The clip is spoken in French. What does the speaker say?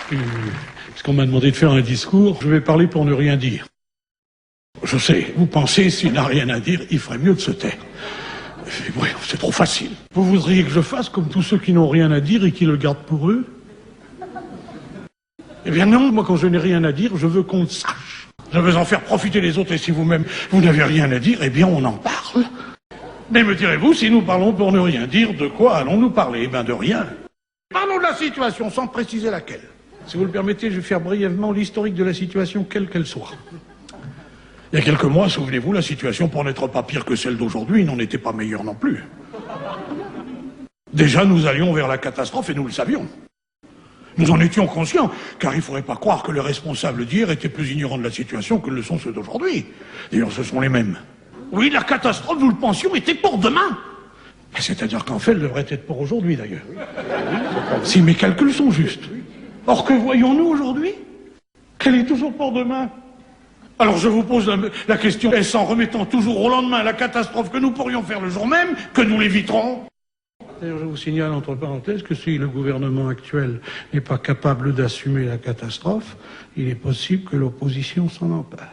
Puisqu'on m'a demandé de faire un discours, je vais parler pour ne rien dire. Je sais, vous pensez, s'il n'a rien à dire, il ferait mieux de se taire. Oui, c'est trop facile. Vous voudriez que je fasse comme tous ceux qui n'ont rien à dire et qui le gardent pour eux? Eh bien non, moi quand je n'ai rien à dire, je veux qu'on le sache. Je veux en faire profiter les autres et si vous-même, vous n'avez rien à dire, eh bien on en parle. Mais me direz-vous, si nous parlons pour ne rien dire, de quoi allons-nous parler? Eh bien de rien. Parlons de la situation, sans préciser laquelle. Si vous le permettez, je vais faire brièvement l'historique de la situation, quelle qu'elle soit. Il y a quelques mois, souvenez-vous, la situation, pour n'être pas pire que celle d'aujourd'hui, n'en était pas meilleure non plus. Déjà, nous allions vers la catastrophe et nous le savions. Nous en étions conscients, car il ne faudrait pas croire que les responsables d'hier étaient plus ignorants de la situation que le sont ceux d'aujourd'hui. D'ailleurs, ce sont les mêmes. Oui, la catastrophe, nous le pensions, était pour demain. C'est-à-dire qu'en fait, elle devrait être pour aujourd'hui, d'ailleurs. Si mes calculs sont justes. Or, que voyons-nous aujourd'hui? Qu'elle est toujours pour demain. Alors je vous pose la question, est-ce en remettant toujours au lendemain la catastrophe que nous pourrions faire le jour même, que nous l'éviterons? D'ailleurs, je vous signale entre parenthèses que si le gouvernement actuel n'est pas capable d'assumer la catastrophe, il est possible que l'opposition s'en empare.